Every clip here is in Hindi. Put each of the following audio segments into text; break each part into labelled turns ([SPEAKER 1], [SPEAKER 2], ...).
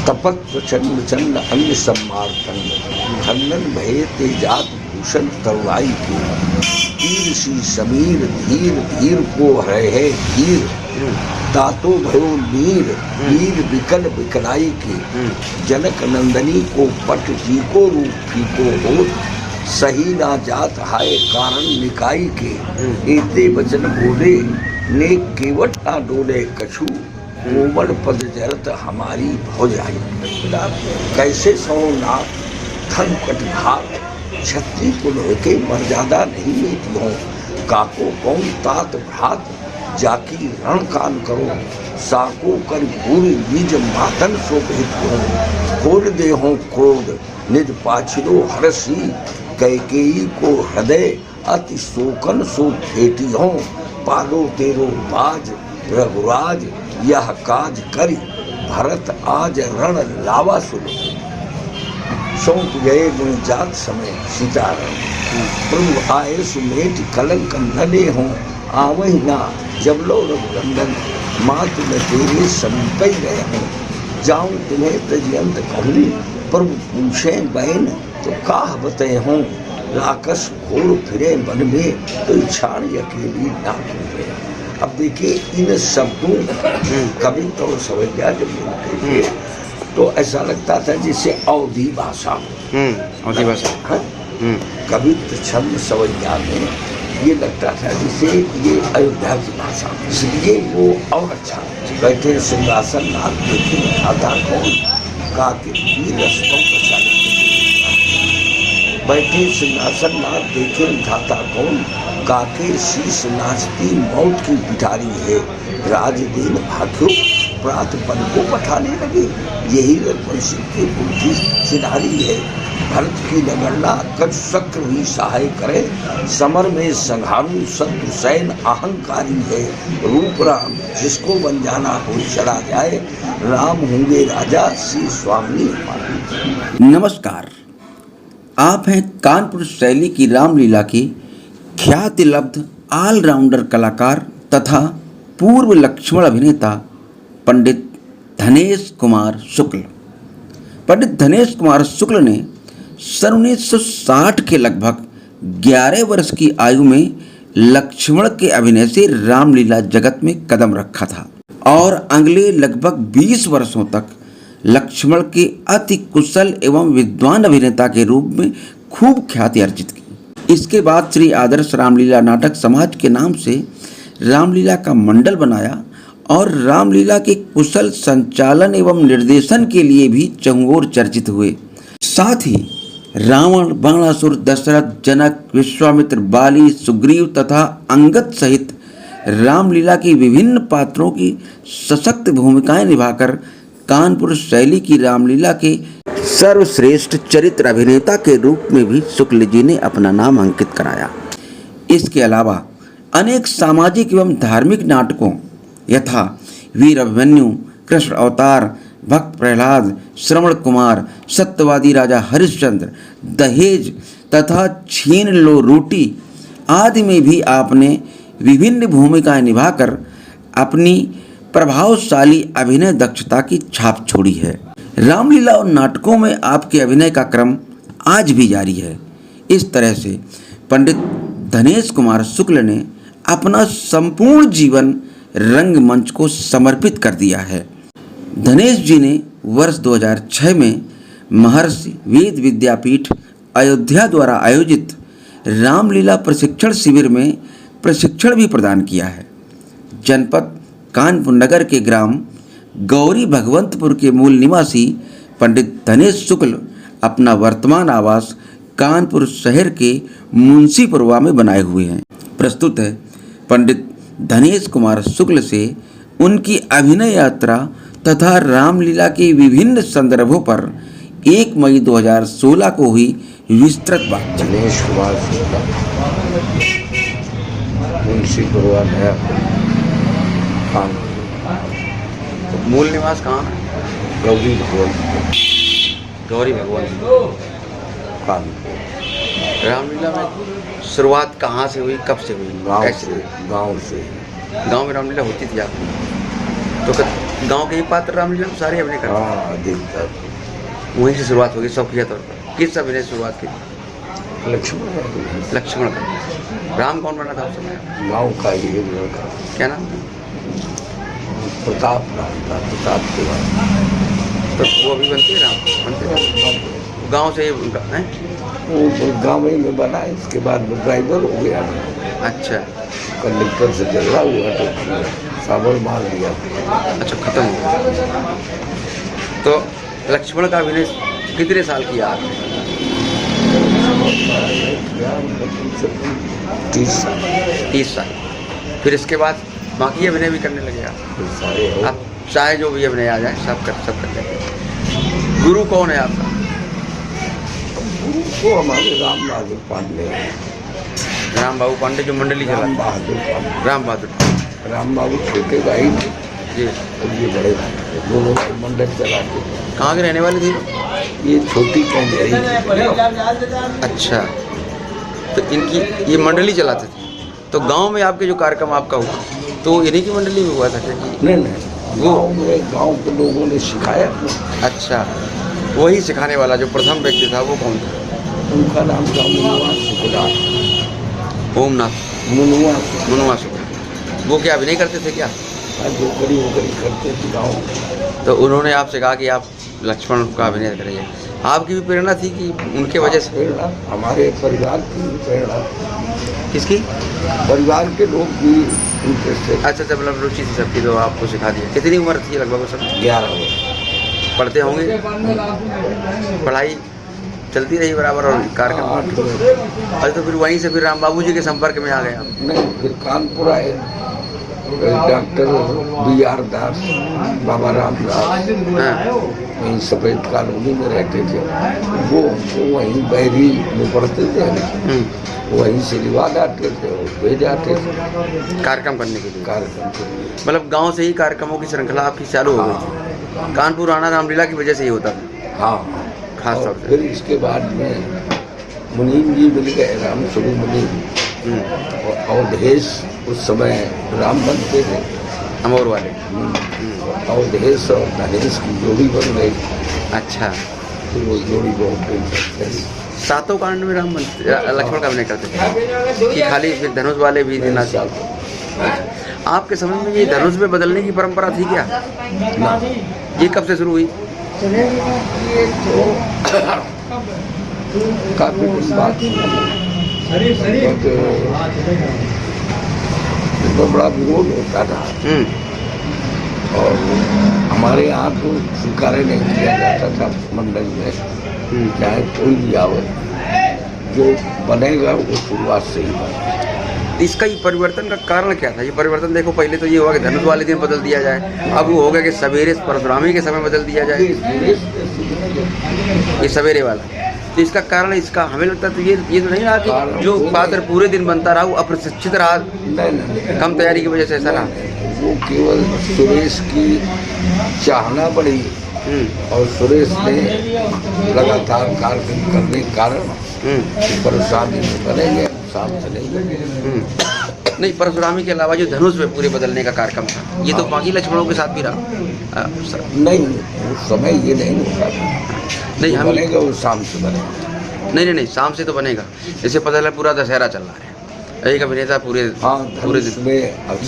[SPEAKER 1] तपत प्रचंड चंड अन्य सम्मार्तंड खंडन भये तेजात भूषण तरुणाई के तीर सी समीर धीर धीर को है धीर तातो भयो नीर वीर विकल विकलाई के जनक नंदनी को पट जी को रूप फीको हो सही ना जात हाय कारण निकाई के एते वचन बोले ने केवट ना डोले कछु कोमल पद जरत हमारी भौजाई। कैसे सो नाथ थन कट भात छत्री कुल के मर्यादा नहीं लेती हो काको कौन तात भ्रात जाकी रण कान करो साको कर भूरी निज मातन सो भेद हो खोल दे हो क्रोध निज पाछिलो हरसी कैकेयी को हृदय अति शोकन सो फेटी हो पालो तेरो बाज रघुराज यह काज करी भरत आज रण लावा सुनो। सौंप गए गुण जात समय सीताराम प्रभु आए सुमेट कलंक नले हों आवही ना जब लो रघुनंदन मात में तेरे समीप ही रहे हों जाऊं तुम्हें तजयंत कहूँ प्रभु पूछे बहन तो काह बते हों राकस घोर फिरे मन में तो छाड़ अकेली ना घूमे। अब देखिए इन शब्दों कभी तो समझा जब बोलते तो ऐसा लगता था जैसे अवधी भाषा
[SPEAKER 2] अवधी भाषा
[SPEAKER 1] कभी तो छंद सवैया में ये लगता था जैसे ये अयोध्या की भाषा इसलिए वो और अच्छा बैठे सिंहासन नाथ देखे खाता कौन काके रस्तों प्रचालित बैठे सिंहासन नाथ देखे खाता कौन काके शीश नाचती मौत की पिटारी है राज दिन भाग्यो प्रात पन को पठाने लगे यही रघुवंशी के कुल की सिधारी है भरत की नगरना कच शक्र ही सहाय करे समर में संघारू शत्रु सैन अहंकारी है रूप राम जिसको बन जाना हो चला जाए राम होंगे राजा श्री स्वामी हमारे।
[SPEAKER 2] नमस्कार, आप हैं कानपुर शैली की रामलीला की ख्याति लब्ध ऑलराउंडर कलाकार तथा पूर्व लक्ष्मण अभिनेता पंडित धनेश कुमार शुक्ल। पंडित धनेश कुमार शुक्ल ने सन 1960 के लगभग 11 वर्ष की आयु में लक्ष्मण के अभिनय से रामलीला जगत में कदम रखा था और अगले लगभग 20 वर्षों तक लक्ष्मण के अति कुशल एवं विद्वान अभिनेता के रूप में खूब ख्याति अर्जित की। इसके बाद श्री आदर्श रामलीला नाटक समाज के नाम से रामलीला का मंडल बनाया और रामलीला के कुशल संचालन एवं निर्देशन के लिए भी चहुओर चर्चित हुए। साथ ही रावण, बाणासुर, दशरथ, जनक, विश्वामित्र, बाली, सुग्रीव तथा अंगद सहित रामलीला के विभिन्न पात्रों की सशक्त भूमिकाएं निभाकर कानपुर शैली की रामलीला के सर्वश्रेष्ठ चरित्र अभिनेता के रूप में भी शुक्ल जी ने अपना नाम अंकित कराया। इसके अलावा अनेक सामाजिक एवं धार्मिक नाटकों यथा वीर अभिमन्यु, कृष्ण अवतार, भक्त प्रहलाद, श्रवण कुमार, सत्यवादी राजा हरिश्चंद्र, दहेज तथा छीन लो रोटी आदि में भी आपने विभिन्न भूमिकाएं निभाकर अपनी प्रभावशाली अभिनय दक्षता की छाप छोड़ी है। रामलीला और नाटकों में आपके अभिनय का क्रम आज भी जारी है। इस तरह से पंडित धनेश कुमार शुक्ल ने अपना संपूर्ण जीवन रंगमंच को समर्पित कर दिया है। धनेश जी ने वर्ष 2006 में महर्षि वेद विद्यापीठ अयोध्या द्वारा आयोजित रामलीला प्रशिक्षण शिविर में प्रशिक्षण भी प्रदान किया है। जनपद कानपुर नगर के ग्राम गौरी भगवंतपुर के मूल निवासी पंडित धनेश शुक्ल अपना वर्तमान आवास कानपुर शहर के मुंशीपुरवा में बनाए हुए हैं। प्रस्तुत है पंडित धनेश कुमार शुक्ल से उनकी अभिनय यात्रा तथा रामलीला के विभिन्न संदर्भों पर 1 मई 2016 को हुई विस्तृत बातचीत।
[SPEAKER 1] धनेश कुमार शुक्ल मुंशीपुरवा नया कानपुर।
[SPEAKER 2] मूल निवास कहाँ है?
[SPEAKER 1] गौरी भगवंत
[SPEAKER 2] गौरी भगवान
[SPEAKER 1] कानपुर।
[SPEAKER 2] रामलीला में शुरुआत कहाँ से हुई, कब से हुई?
[SPEAKER 1] गांव से
[SPEAKER 2] गांव में रामलीला होती थी आप तो गांव के ही पात्र रामलीला में सारे अभिनय करते
[SPEAKER 1] हाँ अधिकतर
[SPEAKER 2] हैं। वहीं से शुरुआत होगी शौकिया तौर पर। किस अभिनय से शुरुआत की?
[SPEAKER 1] लक्ष्मण का तो
[SPEAKER 2] लक्ष्मण का। राम कौन बना था उस समय?
[SPEAKER 1] गाँव का ही एक लड़का
[SPEAKER 2] क्या नाम था?
[SPEAKER 1] प्रताप नाम था, प्रताप के बाद
[SPEAKER 2] तो वो अभी बनते हैं राम, बनते हैं गाँव से ही उनका है।
[SPEAKER 1] वो गाँव में बना, इसके बाद वो ड्राइवर हो गया,
[SPEAKER 2] अच्छा
[SPEAKER 1] कंडक्टर से चल रहा हुआ तो साबर मार दिया।
[SPEAKER 2] अच्छा, खत्म हो गया। तो लक्ष्मण का अभिनय कितने साल किया आपने? 30 साल। फिर इसके बाद बाकी अभिनय भी करने लगे आप? आप चाहे जो भी अभिनय आ जाए सब कर लेते हैं। गुरु कौन है आपका?
[SPEAKER 1] वो हमारे राम बहादुर पांडे,
[SPEAKER 2] राम बाबू पांडे जो मंडली
[SPEAKER 1] राम
[SPEAKER 2] चलाते
[SPEAKER 1] बहादुर पांडे,
[SPEAKER 2] हैं। राम बहादुर।
[SPEAKER 1] राम बाबू छोटे भाई थे
[SPEAKER 2] जी।
[SPEAKER 1] और ये बड़े भाई थे, दोनों मंडल चलाते थे।
[SPEAKER 2] कहाँ के रहने वाले थे?
[SPEAKER 1] ये छोटी कैंडरी।
[SPEAKER 2] अच्छा, तो इनकी ये मंडली चलाते थे। तो गांव में आपके जो कार्यक्रम आपका हुआ तो इन्हीं की मंडली में हुआ था क्या?
[SPEAKER 1] नहीं गाँव के लोगों ने सिखाया।
[SPEAKER 2] अच्छा, वही सिखाने वाला जो प्रथम व्यक्ति था वो कौन था?
[SPEAKER 1] उनका नाम था मुनुआ शुक्ला।
[SPEAKER 2] ओमनाथ मुनुआ शुक्ला। वो क्या अभिनय करते थे क्या?
[SPEAKER 1] जो करी वो करी करते थे गाँव में।
[SPEAKER 2] तो उन्होंने आपसे कहा कि आप लक्ष्मण का अभिनय करिए। आपकी भी प्रेरणा थी कि उनके वजह से?
[SPEAKER 1] प्रेरणा हमारे परिवार की भी प्रेरणा,
[SPEAKER 2] किसकी?
[SPEAKER 1] परिवार के लोग भी उनके से।
[SPEAKER 2] अच्छा, मतलब रुचि थी सबकी तो आपको सिखा दिया। कितनी उम्र थी लगभग उस समय?
[SPEAKER 1] 11 वर्ष।
[SPEAKER 2] पढ़ते होंगे? पढ़ाई चलती रही बराबर और कार्यक्रम? अच्छा, तो फिर वहीं से फिर राम बाबू जी के संपर्क में आ गए आप?
[SPEAKER 1] नहीं, फिर कानपुर आए, डॉक्टर BR दास, बाबा रामदास,
[SPEAKER 2] हाँ।
[SPEAKER 1] वहीं सफेद कॉलोनी में रहते थे। वो वहीं बैरी में पढ़ते थे, वहीं से रिवाज आते थे और वे जाते थे
[SPEAKER 2] कार्यक्रम करने के लिए।
[SPEAKER 1] कार्यक्रम के लिए।
[SPEAKER 2] मतलब गांव से ही कार्यक्रमों की श्रृंखला आपकी चालू हो गई थी। कानपुर आना रामलीला की वजह से ही होता था
[SPEAKER 1] हाँ,
[SPEAKER 2] खास
[SPEAKER 1] और
[SPEAKER 2] तौर से।
[SPEAKER 1] फिर इसके बाद में मुनीम जी मिल गए, राम स्वरूप मुनीम और अवधेश। उस समय राम बनते थे,
[SPEAKER 2] अमोर वाले।
[SPEAKER 1] अवधेश और धनेश की जोड़ी बन गई।
[SPEAKER 2] अच्छा,
[SPEAKER 1] फिर वो जोड़ी बहुत दिन
[SPEAKER 2] सातों कांड में राम लक्ष्मण का अभिनय करते थे कि खाली फिर धनुष वाले भी थे? आपके समय में ये धनुष में बदलने की परंपरा थी क्या? ये कब से शुरू हुई?
[SPEAKER 1] ये तो काफी बात तो बड़ा विरोध होता था और हमारे यहाँ तो स्वीकार नहीं किया जाता था मंडल में, चाहे कोई भी आवे, जो बनेगा वो शुरुआत से ही बनेगा।
[SPEAKER 2] इसका ये परिवर्तन का कारण क्या था? ये परिवर्तन देखो, पहले तो ये हुआ कि धनुष वाले दिन बदल दिया जाए, अब वो हो गया कि सवेरे परशुरामी के समय बदल दिया जाए, ये सवेरे वाला। तो इसका कारण, इसका हमें लगता है तो ये तो नहीं रहा कि जो पात्र पूरे दिन बनता रहा वो अप्रशिक्षित रहा, कम तैयारी की वजह से ऐसा रहा?
[SPEAKER 1] वो केवल सुरेश की चाहना बढ़ी और सुरेश ने लगातार कार्यक्रम करने के कारण परशुरामी में बनेंगे, शाम से नहीं।
[SPEAKER 2] नहीं, परशुरामी के अलावा जो धनुष में पूरे बदलने का कार्यक्रम था ये तो बाकी लक्ष्मणों के साथ भी रहा?
[SPEAKER 1] नहीं, उस समय ये नहीं होता था।
[SPEAKER 2] नहीं, हम
[SPEAKER 1] बनेगा वो शाम से बनेगा।
[SPEAKER 2] नहीं, शाम से तो बनेगा। जैसे पता चला पूरा दशहरा चल रहा है, एक अभिनेता पूरे दिन में।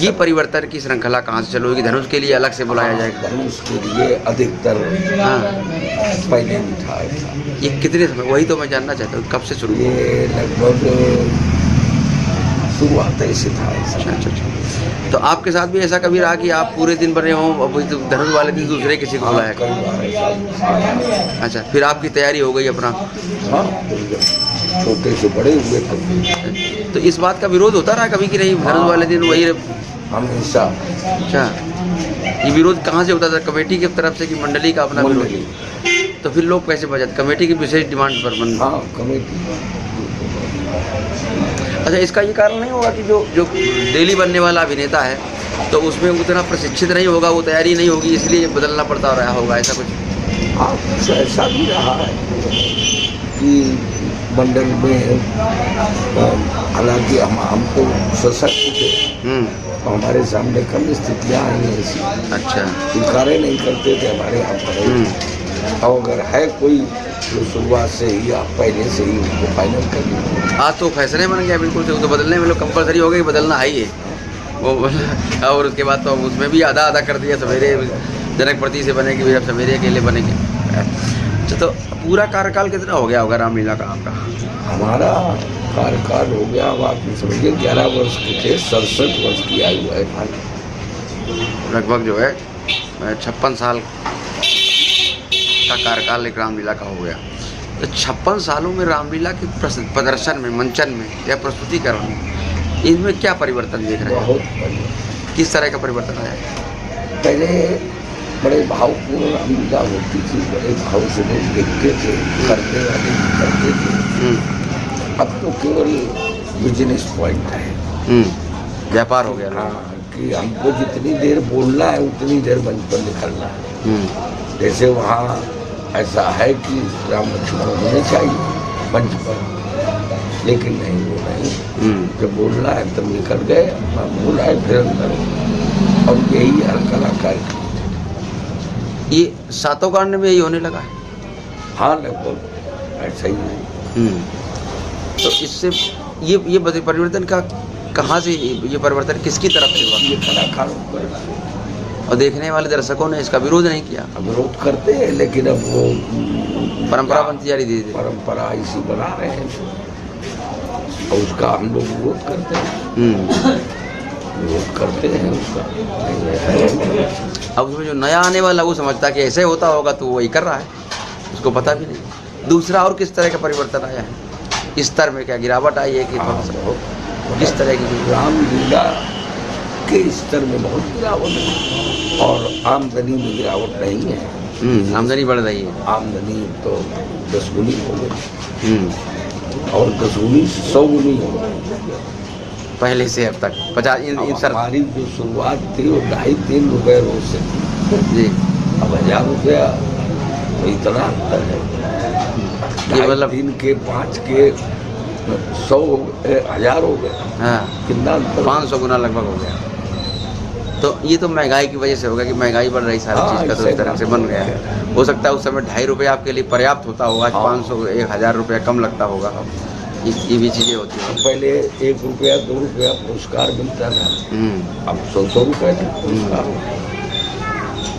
[SPEAKER 2] ये परिवर्तन की श्रृंखला कहाँ से चलोगी? धनुष के लिए अलग से बुलाया जाएगा?
[SPEAKER 1] धनुष के लिए अधिकतर पहले भी था।
[SPEAKER 2] ये कितने समय? वही तो मैं जानना चाहता हूँ, कब से शुरू?
[SPEAKER 1] ये लगभग शुरुआत ऐसे था।
[SPEAKER 2] अच्छा। तो आपके साथ भी ऐसा कभी रहा कि आप पूरे दिन बने हों और तो धनुष वाले दिन दूसरे किसी को बुलाया? अच्छा, फिर आपकी तैयारी हो गई अपना?
[SPEAKER 1] हाँ, छोटे से बड़े हुए थे।
[SPEAKER 2] तो इस बात का विरोध होता रहा कभी कि नहीं धनुष वाले दिन वही?
[SPEAKER 1] हमेशा।
[SPEAKER 2] अच्छा, ये विरोध कहाँ से होता था? कमेटी की तरफ से कि मंडली का अपना विरोध? तो फिर लोग कैसे बजाते? कमेटी की विशेष डिमांड पर बन?
[SPEAKER 1] हाँ, कमेटी।
[SPEAKER 2] अच्छा, इसका ये कारण नहीं होगा कि जो डेली बनने वाला अभिनेता है तो उसमें उतना प्रशिक्षित नहीं होगा, वो तैयारी नहीं होगी, इसलिए बदलना पड़ता रहा होगा, ऐसा कुछ?
[SPEAKER 1] हाँ, कुछ ऐसा भी रहा है कि मंडल में हालांकि हम तो सशक्त थे तो हमारे सामने कम स्थितियाँ आई हैं ऐसी,
[SPEAKER 2] अच्छा।
[SPEAKER 1] स्वीकारे नहीं करते थे हमारे यहाँ पर। और अगर है कोई तो शुरुआत से ही आप पहले से ही उनको फाइनल कर दीजिए।
[SPEAKER 2] आज तो फैसले बन गया बिल्कुल से, वो तो बदलने में लोग कंपलसरी हो गई, बदलना है ही है वो। और उसके बाद तो उसमें भी आधा आधा कर दिया, सवेरे जनक प्रति से बनेगी, फिर अब सवेरे अकेले बनेंगे। अच्छा, तो पूरा कार्यकाल कितना हो गया होगा रामलीला का आपका?
[SPEAKER 1] हमारा कार्यकाल हो गया, अब आप समझिए 11 वर्ष के थे, 67 वर्ष की आयु है हमारी।
[SPEAKER 2] लगभग जो है 56 साल का कार्यकाल एक रामलीला का हो गया। तो 56 सालों में रामलीला के प्रदर्शन में, मंचन में या प्रस्तुतिकरण में, इनमें क्या परिवर्तन देख रहे हैं?
[SPEAKER 1] बहुत बढ़िया।
[SPEAKER 2] किस तरह का परिवर्तन आया?
[SPEAKER 1] पहले बड़े भावपूर्ण रामलीला होती थी, बड़े भाव से लोग देखते थे, करने वाले भी करते थे। अब तो केवल बिजनेस पॉइंट है,
[SPEAKER 2] व्यापार हो गया।
[SPEAKER 1] हाँ, कि हमको जितनी देर बोलना है उतनी देर मंच पर निकलना है। जैसे वहाँ ऐसा है कि राम लक्ष्मण होने चाहिए मंच पर, लेकिन नहीं, वो नहीं। जब बोलना है तब निकल गए, अपना बोला है फिर अंदर। और यही हर कलाकार की,
[SPEAKER 2] ये सातों कांड में यही होने लगा है।
[SPEAKER 1] हाँ, लगभग ऐसा ही है।
[SPEAKER 2] तो इससे ये परिवर्तन का कहाँ से, ये परिवर्तन किसकी तरफ से हुआ?
[SPEAKER 1] ये कलाकारों पर,
[SPEAKER 2] और देखने वाले दर्शकों ने इसका विरोध नहीं किया।
[SPEAKER 1] विरोध करते हैं, लेकिन अब वो
[SPEAKER 2] परंपरा बनती जा रही थी,
[SPEAKER 1] परंपरा इसी बना रहे हैं और उसका हम लोग विरोध करते हैं। विरोध करते हैं उसका।
[SPEAKER 2] अब उसमें जो नया आने वाला वो समझता है कि ऐसे होता होगा, तो वही कर रहा है, उसको पता भी नहीं। दूसरा, और किस तरह का परिवर्तन आया है? स्तर में क्या गिरावट आई है कि थोड़ा सा किस तरह की?
[SPEAKER 1] रामलीला के स्तर में बहुत गिरावट है और आमदनी में गिरावट नहीं है।
[SPEAKER 2] आमदनी बढ़ रही है।
[SPEAKER 1] आमदनी तो 10 गुनी हो गई और 10 गुनी 100 गुनी हो गई
[SPEAKER 2] पहले से अब तक। 50
[SPEAKER 1] हमारी जो शुरुआत थी वो 2.5-3 रुपये रोज से
[SPEAKER 2] जी,
[SPEAKER 1] अब 1000 रुपया, तो इतना अंतर है।
[SPEAKER 2] ये मतलब
[SPEAKER 1] 3 के 5 के 100 1000 हो गए।
[SPEAKER 2] हाँ,
[SPEAKER 1] कितना अंतर?
[SPEAKER 2] 500 गुना लगभग हो गया। तो ये तो महंगाई की वजह से होगा कि महंगाई बढ़ रही, सारी चीज़ का तो इस तरह से बन गया है। हो सकता है उस समय 2.5 रुपये आपके लिए पर्याप्त होता होगा, 500 1000 रुपया कम लगता होगा। ये भी चीज़ें होती हैं।
[SPEAKER 1] पहले 1 रुपया 2 रुपया पुरस्कार मिलता था, अब 100 रुपये का पुरस्कार।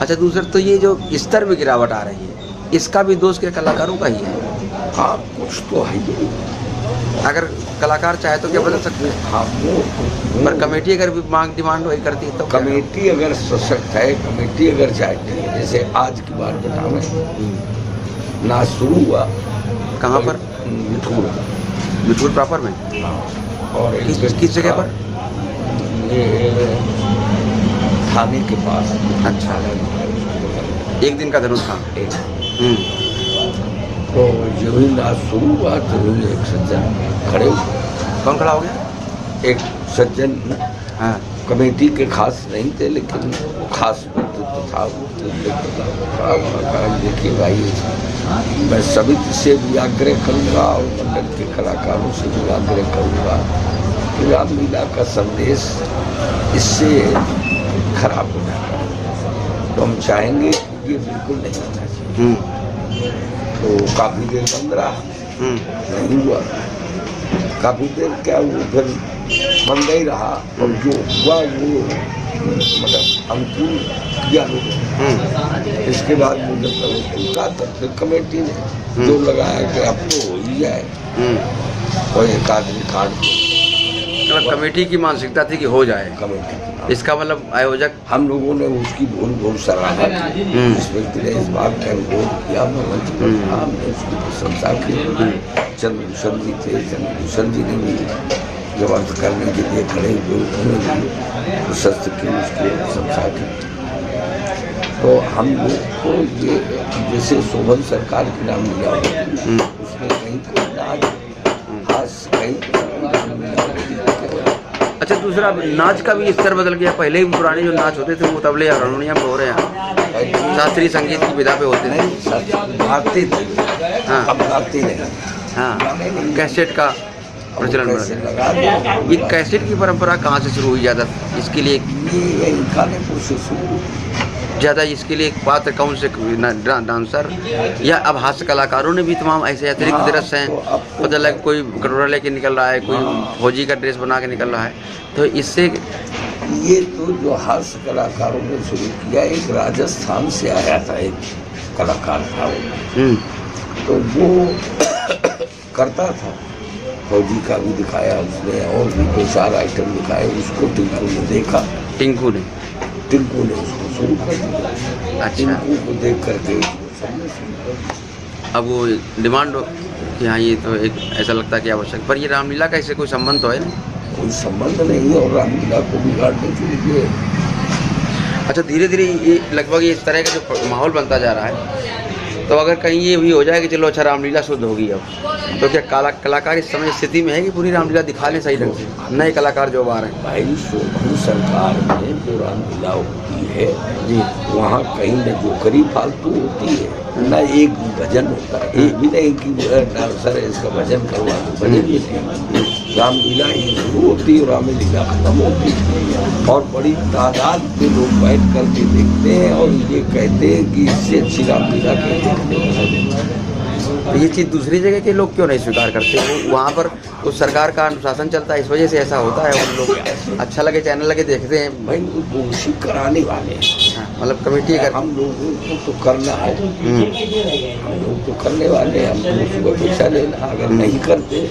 [SPEAKER 2] अच्छा, दूसरा तो ये जो स्तर में गिरावट आ रही है, इसका भी दोष क्या कलाकारों का ही है?
[SPEAKER 1] हाँ, कुछ तो है ही।
[SPEAKER 2] अगर कलाकार चाहे तो क्या बदल सकते हैं?
[SPEAKER 1] हाँ,
[SPEAKER 2] पर कमेटी अगर भी मांग डिमांड वही करती है तो
[SPEAKER 1] कमेटी अगर सशक्त है, कमेटी अगर चाहती है, जैसे आज की बात बतावें, नाच शुरू हुआ
[SPEAKER 2] कहाँ पर? मिठूर प्रॉपर में।
[SPEAKER 1] और
[SPEAKER 2] किस जगह पर?
[SPEAKER 1] ये थाने के पास।
[SPEAKER 2] अच्छा, एक दिन का धनुष था।
[SPEAKER 1] तो जो ही नाच शुरू हुआ तो एक सज्जन खड़े हुए।
[SPEAKER 2] कौन खड़ा हो गया?
[SPEAKER 1] एक सज्जन,
[SPEAKER 2] हाँ,
[SPEAKER 1] कमेटी के खास नहीं थे लेकिन खास व्यक्तित्व था। देखिए भाई, मैं सभी से भी आग्रह करूँगा और मंडल के कलाकारों से भी आग्रह करूँगा कि रामलीला का संदेश इससे खराब हो जाता है, तो हम चाहेंगे कि ये बिल्कुल नहीं होना चाहिए। तो काफ़ी देर बंद रहा, नहीं हुआ। काफ़ी देर क्या, वो फिर बंद ही रहा और जो हुआ वो मतलब अनुकूल किया लोगों। इसके बाद मुझे पूछा, तब फिर कमेटी ने जो लगाया कि अब तो हो ही जाए और एक आदमी काट।
[SPEAKER 2] मतलब कमेटी की मानसिकता थी कि हो जाए
[SPEAKER 1] कमेटी,
[SPEAKER 2] इसका मतलब आयोजक,
[SPEAKER 1] हम लोगों ने उसकी बहुत सराहना की। इस व्यक्ति ने इस बात का अनुरोध किया, मैं मंच पर था, हमने उसकी प्रशंसा की। चंद्रभूषण जी थे, चंद्रभूषण जी ने भी जब अर्थ करने के लिए खड़े हुए, उन्होंने भी प्रशस्त की, उसकी प्रशंसा की। तो हम लोग को ये जैसे शोभन सरकार की रामलीला होती, उसमें कहीं कोई नाच हास, कहीं
[SPEAKER 2] अच्छा, दूसरा नाच का भी स्तर बदल गया। पहले भी पुराने जो नाच होते थे वो तबले या हारमोनियम पे हो रहे हैं, शास्त्रीय संगीत की विधा पे होते थे।
[SPEAKER 1] गाते थे,
[SPEAKER 2] हाँ,
[SPEAKER 1] अब गाते नहीं।
[SPEAKER 2] हाँ, कैसेट का प्रचलन में
[SPEAKER 1] कैसे लगा दो।
[SPEAKER 2] ये कैसेट की परंपरा कहाँ से शुरू हुई ज़्यादा? इसके लिए
[SPEAKER 1] ये कानेपुर से शुरू।
[SPEAKER 2] ज़्यादा इसके लिए एक पात्र कौन से डांसर या अब हास्य कलाकारों ने भी तमाम ऐसे अतिरिक्त दृश्य हैं, पता लगा कोई कटोरा लेके निकल रहा है, कोई फौजी का ड्रेस बना के निकल रहा है, तो इससे
[SPEAKER 1] ये तो जो हास्य कलाकारों ने शुरू किया, एक राजस्थान से आया था एक कलाकार था वो, तो वो करता था, फौजी का भी दिखाया उसने और भी 2-4 आइटम दिखाए, उसको टिंकू ने देखा, टिंकू ने उसको शुरू कर दिया।
[SPEAKER 2] अच्छा।
[SPEAKER 1] टिंकू को देख करके
[SPEAKER 2] अब वो डिमांड कि हाँ ये तो एक ऐसा लगता है कि आवश्यक, पर ये रामलीला का इससे कोई संबंध तो है नहीं?
[SPEAKER 1] कोई संबंध नहीं, और रामलीला को बिगाड़ने के लिए।
[SPEAKER 2] अच्छा, धीरे धीरे ये लगभग इस तरह का जो माहौल बनता जा रहा है, तो अगर कहीं ये भी हो जाए कि चलो अच्छा रामलीला शुद्ध होगी अब, तो क्या कलाकार इस समय स्थिति में है कि पूरी रामलीला दिखा लें सही ढंग से, नए कलाकार जो आ रहे हैं?
[SPEAKER 1] भाई शोभन सरकार में जो रामलीला होती है जी, वहाँ कहीं न जोकरी फालतू होती है, न एक भजन होता है, एक भी नहीं कि डांसर है इसका भजन करवा दो, भजन भी नहीं। रामलीला ही शुरू होती है, रामलीला खत्म होती है, और बड़ी तादाद में लोग बैठ करके देखते हैं और ये कहते हैं कि इससे अच्छी रामलीला के देखने को।
[SPEAKER 2] तो ये चीज़ दूसरी जगह के लोग क्यों नहीं स्वीकार करते? वो वहाँ पर उस सरकार का अनुशासन चलता है, इस वजह से ऐसा होता है, उन लोग अच्छा लगे चैनल लगे देखते हैं।
[SPEAKER 1] भाई घोषित कराने वाले हैं,
[SPEAKER 2] मतलब कमेटी कर,
[SPEAKER 1] हम लोगों को तो करना है, हम लोग तो करने वाले हैं, हम लोग सुबह पैसा लेना, अगर नहीं करते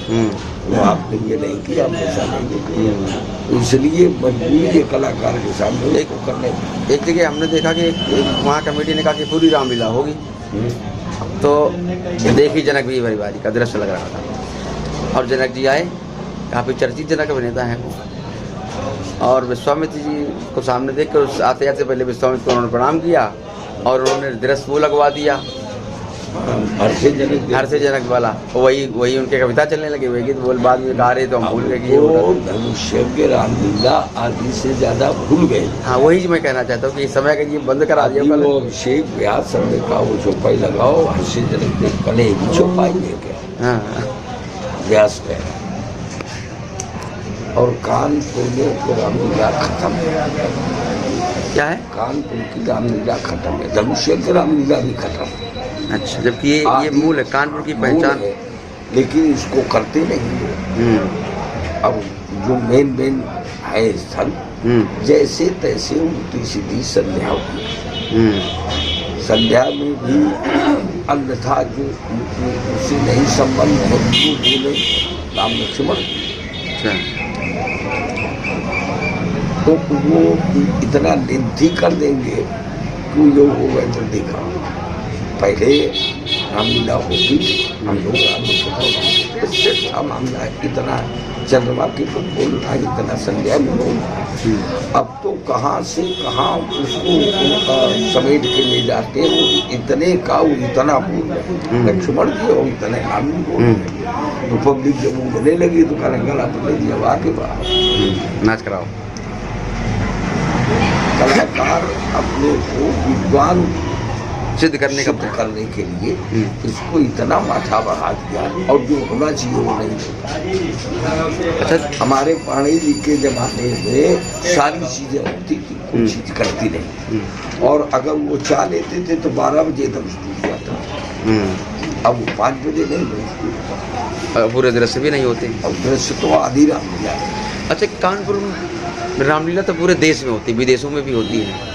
[SPEAKER 1] तो आपने ये नहीं किया, पैसा नहीं देते, तो इसलिए मजबूरी है कलाकार के सामने एक करने।
[SPEAKER 2] एक जगह हमने देखा कि वहाँ कमेटी ने कहा कि पूरी रामलीला होगी, तो देखी जनक भी परिवार का दृश्य लग रहा था, और जनक जी आए, काफ़ी चर्चित जनक अभिनेता हैं वो, और विश्वामित्र जी को सामने देख कर आते जाते पहले विश्वामित्र को उन्होंने प्रणाम किया और उन्होंने दृश्य वो लगवा दिया, हर से जनक वाला, वही उनके कविता चलने लगी, वही गीत बोल बाद में गा रहे तो हम भूल गए कि
[SPEAKER 1] धनुष्य के रामलीला आदि से ज्यादा भूल गए।
[SPEAKER 2] हाँ, वही मैं कहना चाहता हूँ कि इस समय का ये बंद करा दिया।
[SPEAKER 1] वो अभिषेक व्यास समय का वो चौपाई लगाओ, हर से जनक देख कल एक चौपाई है क्या?
[SPEAKER 2] हाँ,
[SPEAKER 1] व्यास का, और कानपुर में तो रामलीला खत्म है।
[SPEAKER 2] क्या है?
[SPEAKER 1] कानपुर की रामलीला खत्म है, धनुष्य की रामलीला भी खत्म है।
[SPEAKER 2] अच्छा, जबकि ये मूल है, कानपुर की पहचान
[SPEAKER 1] है, लेकिन इसको करते नहीं। अब जो मेन है स्थल, जैसे तैसे उल्टी सीधी संध्या होती, संध्या में भी अन्यथा जो उससे नहीं संबंध है वो बोले राम लक्ष्मण, तो वो इतना निधि कर देंगे कि जो हो गए तो देखा। पहले रामलीला होती थी, हम लोग राम मामला इतना चंद्रमा की तो बोलना, इतना संध्या में बोलना, अब तो कहाँ से कहाँ उसको समेट के ले जाते हैं, वो इतने का वो इतना बोल रहे लक्ष्मण जी और इतने राम भी बोल रहे, तो पब्लिक जब उगने लगी तो कहने गला पकड़ दिया, वाह के बाहर
[SPEAKER 2] नाच कराओ।
[SPEAKER 1] कलाकार अपने को विद्वान
[SPEAKER 2] सिद्ध करने
[SPEAKER 1] के लिए इसको इतना माथा बढ़ा दिया, और जो होना चाहिए वो नहीं होता। अच्छा, हमारे पढ़े लिखे जमाने में सारी चीजें होती थी, कोई चीज करती नहीं, और अगर वो चाह लेते थे तो 12 बजे तक टूट जाता, अब वो 5 बजे नहीं बजती,
[SPEAKER 2] पूरे दृश्य भी नहीं होते,
[SPEAKER 1] अब दृश्य तो आधी रामलीला।
[SPEAKER 2] अच्छा, कानपुर में रामलीला तो पूरे देश में होती है, विदेशों में भी होती है,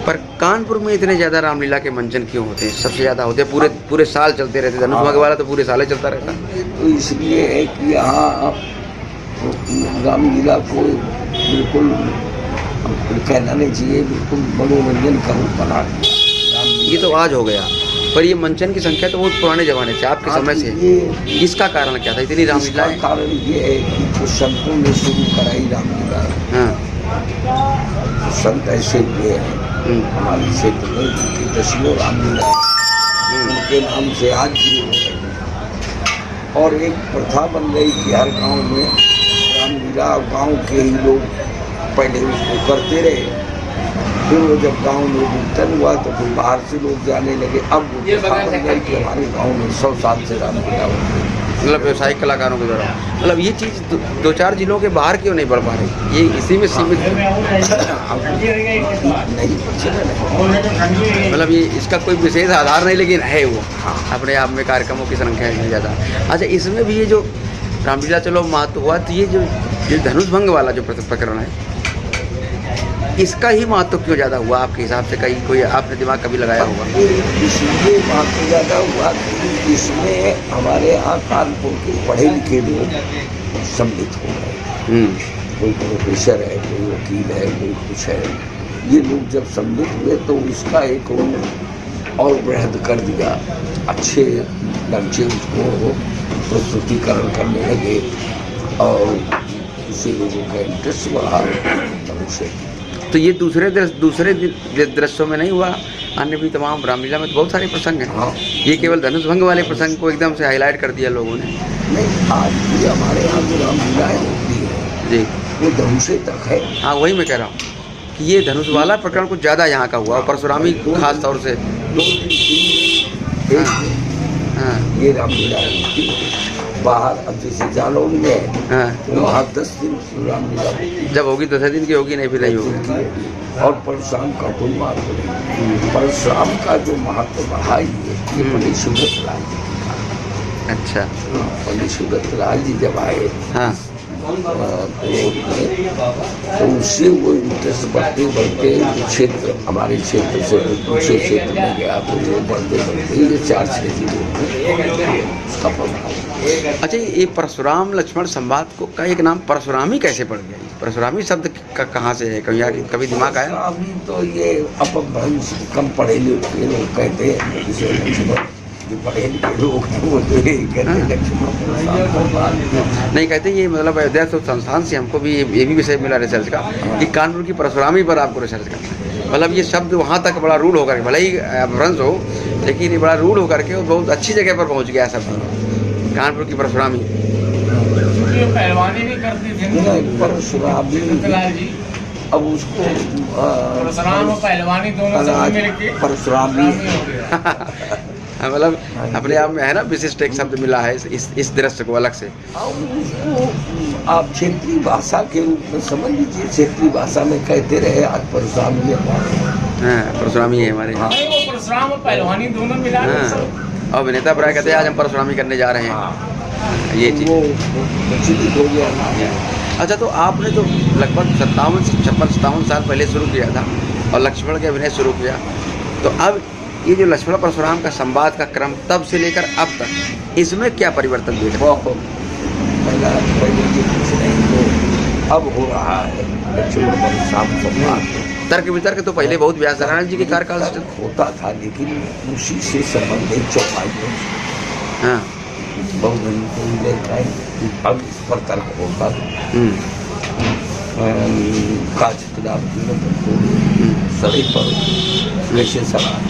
[SPEAKER 2] पर कानपुर में इतने ज़्यादा रामलीला के मंचन क्यों होते हैं? सबसे ज़्यादा होते हैं, पूरे साल चलते रहते, धनुष वाला तो पूरे साल ही चलता रहता है।
[SPEAKER 1] तो इसलिए है कि यहाँ रामलीला को बिल्कुल कहना नहीं चाहिए, बिल्कुल मनोरंजन का रूप बना दिया।
[SPEAKER 2] ये तो आज हो गया, पर ये मंचन की संख्या तो बहुत पुराने जमाने से, आपके समय से, इसका कारण क्या था इतनी रामलीला?
[SPEAKER 1] कारण ये है कि जो संतों ने शुरू कराई रामलीला, संत ऐसे हुए हैं हमारे क्षेत्र में जिनकी दसियों रामलीला उनके नाम से आज भी हो रही, और एक प्रथा बन गई कि हर गांव में रामलीला, गांव के ही लोग पहले उसको करते रहे, फिर वो जब गांव में विघटन हुआ तो फिर बाहर से लोग जाने लगे, अब वो प्रथा बन गई कि हमारे गांव में 100 साल से रामलीला होती है।
[SPEAKER 2] मतलब व्यवसायिक कलाकारों के द्वारा। मतलब ये चीज़ दो चार जिलों के बाहर क्यों नहीं बढ़ पा रही, ये इसी में सीमित है?
[SPEAKER 1] नहीं प्रचलन है।
[SPEAKER 2] मतलब ये इसका कोई विशेष आधार नहीं, लेकिन है वो अपने आप में कार्यक्रमों की संख्या नहीं ज़्यादा। अच्छा, इसमें भी ये जो रामलीला चलो महत्व हुआ, तो ये जो धनुष भंग वाला जो प्रकरण है, इसका ही महत्व क्यों ज़्यादा हुआ आपके हिसाब से? कहीं कोई आपने दिमाग कभी लगाया होगा?
[SPEAKER 1] इसलिए महत्व ज़्यादा हुआ कि इसमें हमारे यहाँ कानपुर के पढ़े लिखे लोग सम्मिलित हो गए। कोई प्रोफेसर है, कोई वकील है, कोई कुछ है। ये लोग जब सम्मिलित हुए तो उसका एक और बृहद कर दिया, अच्छे ढंग से उसको प्रस्तुतिकरण करने लगे और इससे लोगों का इंटरेस्ट बढ़ा।
[SPEAKER 2] तो ये दूसरे दृश्यों में नहीं हुआ? अन्य भी तमाम रामलीला में तो बहुत सारे प्रसंग हैं।
[SPEAKER 1] हाँ।
[SPEAKER 2] ये केवल धनुष भंग वाले प्रसंग को एकदम से हाईलाइट कर दिया लोगों ने।
[SPEAKER 1] नहीं, आज भी हमारे यहाँ जो रामलीलाएँ होती है
[SPEAKER 2] जी,
[SPEAKER 1] वो धनुषे तक है।
[SPEAKER 2] हाँ वही मैं कह रहा हूँ कि ये धनुष वाला प्रकरण कुछ ज़्यादा यहाँ का हुआ, और परशुरामी खास तौर से।
[SPEAKER 1] 2 दिन 3 दिन
[SPEAKER 2] हाँ
[SPEAKER 1] ये रामलीला होती है। बाहर अब जैसे जालौन में है,
[SPEAKER 2] हाँ,
[SPEAKER 1] तो वहाँ 10 दिन रामलीला होती है।
[SPEAKER 2] जब होगी 10 दिन की होगी, नहीं फिर नहीं होगी।
[SPEAKER 1] और परशुराम का कोई महत्व नहीं। परशुराम का जो महत्व बढ़ा ये पंडित सुब्रत लाल जी का।
[SPEAKER 2] अच्छा,
[SPEAKER 1] पंडित सुब्रत लाल जी जब आए
[SPEAKER 2] हाँ,
[SPEAKER 1] तो उससे वो इंटरेस्ट बढ़ते बढ़ते क्षेत्र, हमारे क्षेत्र से दूसरे क्षेत्र में गया, तो वो बढ़ते बढ़ते ये 4-6 जिलों में उसका प्रभाव।
[SPEAKER 2] अच्छा, ये परशुराम लक्ष्मण संवाद को का एक नाम परशुरामी कैसे पड़ गया? परशुरामी शब्द का कहाँ से है? कभी दिमाग आया?
[SPEAKER 1] अभी तो ये अपभ्रंश, कम पढ़े लिखे लोग कहते हैं, जिसे लक्ष्मण, जो पढ़े लिखे लोग वो तो यही कहते हैं लक्ष्मण।
[SPEAKER 2] नहीं कहते, ये मतलब अयोध्या संस्थान से हमको भी ये भी विषय मिला रिसर्च का कि कानपुर की परशुरामी पर आपको रिसर्च करना है। मतलब ये शब्द वहाँ तक बड़ा रूढ़ होकर, भले ही अपभ्रंश हो, लेकिन ये बड़ा रूढ़ होकर के बहुत अच्छी जगह पर पहुँच गया शब्द, कानपुर की परशुरामी।
[SPEAKER 3] पहलवानी भी करती थी
[SPEAKER 1] परशुरामी, अब उसको
[SPEAKER 3] परशुराम और पहलवानी दोनों से मिलके
[SPEAKER 1] परशुरामी
[SPEAKER 2] मतलब अपने आप में है ना, विशिष्ट एक शब्द मिला है इस दृश्य को अलग से।
[SPEAKER 1] उसको आप क्षेत्रीय भाषा के रूप में समझ लीजिए। क्षेत्रीय भाषा में कहते रहे, आज परशुरामी है।
[SPEAKER 2] हाँ, परशुरामी है हमारे।
[SPEAKER 1] हाँ।
[SPEAKER 3] वो परशुराम और पहलवानी दोनों मिला के
[SPEAKER 2] हाँ,
[SPEAKER 3] सब।
[SPEAKER 2] और विनेता प्राय कहते हैं आज हम परशुरामी करने जा रहे हैं। ये चीज़
[SPEAKER 1] वो प्रचलित हो गया।
[SPEAKER 2] अच्छा, तो आपने तो लगभग 57 साल पहले शुरू किया था और लक्ष्मण के अभिनय शुरू किया, तो अब ये जो लक्ष्मण परशुराम का संवाद का क्रम तब से लेकर अब तक, इसमें क्या परिवर्तन देख रहे हैं?
[SPEAKER 1] पहले ये कुछ नहीं, तो अब हो रहा है लक्ष्मण परशुराम संवाद।
[SPEAKER 2] तर्क वितर्क तो पहले बहुत व्यासनारायण जी के कार्यकाल से
[SPEAKER 1] होता था, लेकिन उसी से संबंधित चौपाइयों से
[SPEAKER 2] हाँ,
[SPEAKER 1] बहुत दिन को लेकर आए। अब इस पर तर्क होता काज सड़े पर वैसे सवाल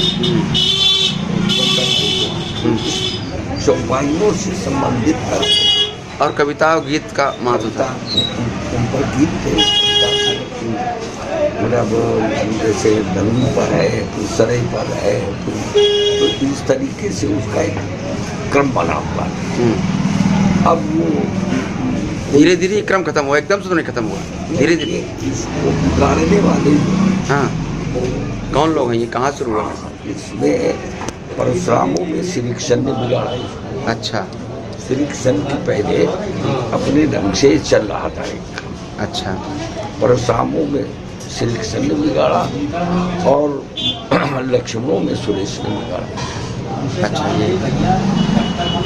[SPEAKER 1] चौपाइयों से संबंधित तर्क
[SPEAKER 2] और कविता और गीत का महत्व था।
[SPEAKER 1] उन पर गीत थे, मतलब जैसे धनु पर है, तो सरे पर है, तो इस तरीके से उसका एक क्रम बना हुआ है। अब वो
[SPEAKER 2] धीरे धीरे क्रम खत्म हुआ, एकदम से तो नहीं खत्म हुआ, धीरे धीरे।
[SPEAKER 1] इसको बिगाड़ने वाले
[SPEAKER 2] हाँ, कौन लोग हैं ये, कहाँ शुरू हुआ?
[SPEAKER 1] इसमें परशुरामों में श्री कृष्ण ने बिगाड़ा इसको।
[SPEAKER 2] अच्छा,
[SPEAKER 1] श्री कृष्ण की पहले अपने ढंग से चल रहा था एक।
[SPEAKER 2] अच्छा,
[SPEAKER 1] परशुरामों में श्री कृष्ण ने बिगाड़ा और लक्ष्मणों में सुरेश ने बिगाड़ा।
[SPEAKER 2] अच्छा, ये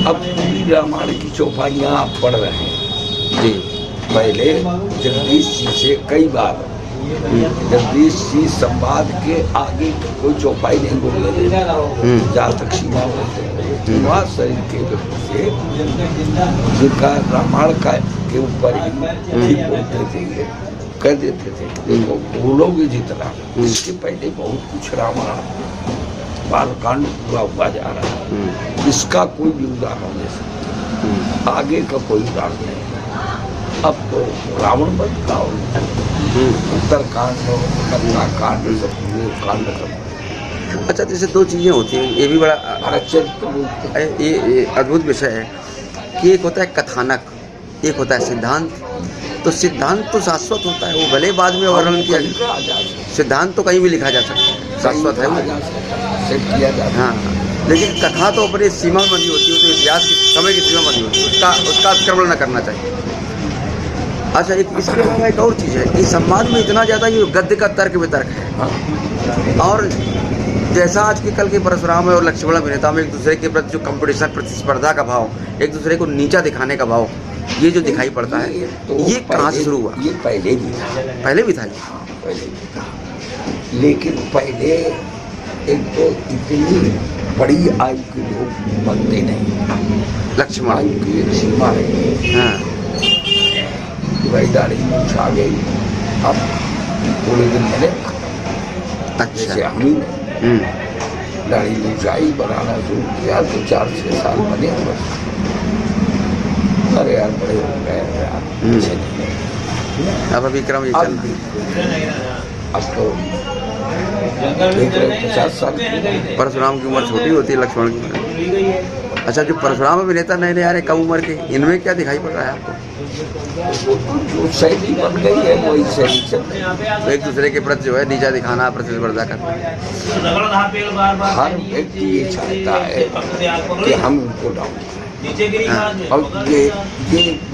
[SPEAKER 1] अब पूरी रामायण की चौपाइयाँ आप पढ़ रहे हैं
[SPEAKER 2] जी।
[SPEAKER 1] पहले जगदीश जी से कई बार, जगदीश जी संवाद के आगे कोई चौपाई नहीं बोलने देते, जहाँ तक सीमा बोलते हैं वहाँ शरीर के व्यक्ति से जिनका रामायण का के ऊपर ही बोलते थे, कह देते थे देखो बोलोगे जितना, इसके पहले बहुत कुछ रामायण बालकांड पूरा हुआ जा रहा है। इसका कोई भी उदाहरण नहीं सकता, आगे का कोई उदाहरण नहीं। अब तो रावण वध का उत्तरकांड, कन्याकांड, सब कांड कर।
[SPEAKER 2] अच्छा, जैसे दो चीज़ें होती हैं, ये भी बड़ा
[SPEAKER 1] चरित्र
[SPEAKER 2] ये अद्भुत विषय है कि एक होता है कथानक, एक होता है सिद्धांत। तो सिद्धांत तो शाश्वत होता है, वो भले बाद में वर्णन किया
[SPEAKER 1] कहीं कहा जा सकता
[SPEAKER 2] सिद्धांत तो कहीं भी लिखा जा सकता है,
[SPEAKER 1] है,
[SPEAKER 2] शाश्वत है
[SPEAKER 1] कहीं
[SPEAKER 2] वो।
[SPEAKER 1] कहा जा सकता है, सेट किया जा सकता है।
[SPEAKER 2] हाँ, लेकिन कथा तो अपनी सीमा में बंधी होती है, तो इतिहास की समय की सीमा में बंधी होती है, उसका अतिक्रमण न करना चाहिए। अच्छा, एक इसके अलावा एक और चीज़ है कि संवाद में इतना ज़्यादा ये गद्य का तर्क वितर्क है।
[SPEAKER 1] हाँ,
[SPEAKER 2] और जैसा आज के कल के परशुराम और लक्ष्मण अभिनेता में एक दूसरे के प्रति जो कंपटीशन, प्रतिस्पर्धा का भाव, एक दूसरे को नीचा दिखाने का भाव, ये जो दिखाई पड़ता है, ये कहाँ से शुरू हुआ?
[SPEAKER 1] ये पहले भी था,
[SPEAKER 2] पहले भी था ये।
[SPEAKER 1] हाँ, पहले भी था, लेकिन पहले एक तो इतनी बड़ी आयु के लोग बनते नहीं।
[SPEAKER 2] लक्ष्मण,
[SPEAKER 1] आयु की एक सीमा है।
[SPEAKER 2] हाँ,
[SPEAKER 1] कि भाई दाढ़ी मूछ आ गई, अब थोड़े दिन मैंने जैसे
[SPEAKER 2] अच्छा,
[SPEAKER 1] हम ही ने दाढ़ी मूछ आई, बनाना शुरू किया तो 4-6 साल बने बस। अरे यार बड़े हो गए यार, ऐसे नहीं।
[SPEAKER 2] अब अभी क्रम ये
[SPEAKER 1] अब
[SPEAKER 2] चल रहा है।
[SPEAKER 1] अब तो देख रहे 50 साल की।
[SPEAKER 2] परशुराम की उम्र छोटी होती है, लक्ष्मण की उम्र। अच्छा, जो परशुराम अभिनेता नए नए आ रहे कम उम्र के, इनमें क्या दिखाई पड़ रहा है आपको?
[SPEAKER 1] वो तो जो शैली बन गई है वही शैली चल रही है।
[SPEAKER 2] तो एक दूसरे के प्रति जो है नीचा दिखाना, प्रतिस्पर्धा करना।
[SPEAKER 1] हर व्यक्ति ये चाहता है कि हम उनको डाउन करें।
[SPEAKER 2] हाँ।
[SPEAKER 1] और ये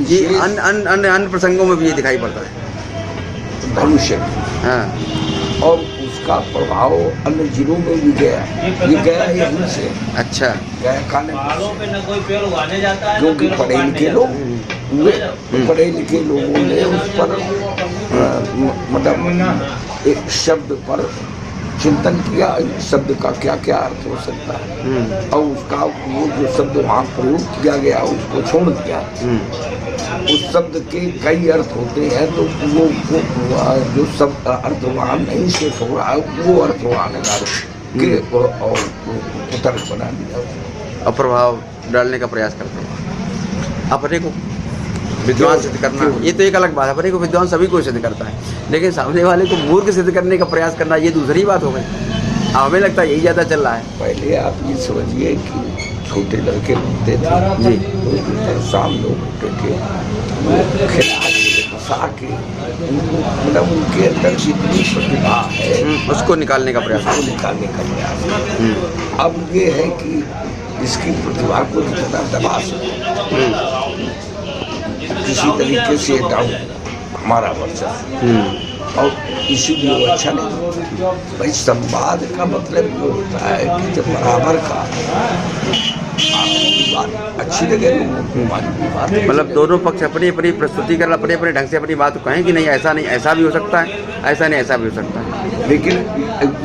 [SPEAKER 2] ये अन्य प्रसंगों में भी ये दिखाई पड़ता है।
[SPEAKER 1] भविष्य में,
[SPEAKER 2] हाँ,
[SPEAKER 1] और उसका प्रभाव अन्य जिलों में भी गया। ये गया यहीं से,
[SPEAKER 2] अच्छा,
[SPEAKER 1] गया खाने क्योंकि पढ़े लिखे लोग हुए, पढ़े लिखे लोगों ने उस पर मतलब एक शब्द पर चिंतन किया, इस शब्द का क्या क्या अर्थ हो सकता है, और उसका वो जो शब्द वहाँ प्रयोग किया गया उसको छोड़ दिया। उस शब्द के कई अर्थ होते हैं, तो वो जो शब्द अर्थ वहाँ नहीं से हो रहा है, वो अर्थ वहाँ लगा के और तर्क बना दिया
[SPEAKER 2] और प्रभाव डालने का प्रयास करते हैं। अपने को विद्वान सिद्ध करना, ये तो एक अलग बात है। अपने को विद्वान सभी को सिद्ध करता है, लेकिन सामने वाले को मूर्ख सिद्ध करने का प्रयास करना, ये दूसरी बात हो गई। हमें लगता है यही ज़्यादा चल रहा है।
[SPEAKER 1] पहले आप ये समझिए कि छोटे लड़के होते थे जी, तो शाम लोग होते थे, वो खिला के फंसा के उनको, मतलब उनके अंदर जितनी प्रतिभा है
[SPEAKER 2] उसको निकालने का प्रयास,
[SPEAKER 1] उसको निकालने का प्रयास। अब ये है कि इसकी प्रतिभा को जितना दबा सके, किसी तरीके से डाउन हमारा वर्चस्व, और इसीलिए वो अच्छा नहीं। भाई संवाद का मतलब ये होता है कि जब बराबर का आपकी बात अच्छी लगे लोगों को, हमारी बात
[SPEAKER 2] मतलब दोनों पक्ष अपनी अपनी प्रस्तुति कर अपने अपने ढंग से अपनी बात को कहें कि नहीं ऐसा नहीं, ऐसा भी हो सकता है, ऐसा नहीं, ऐसा भी हो सकता है।
[SPEAKER 1] लेकिन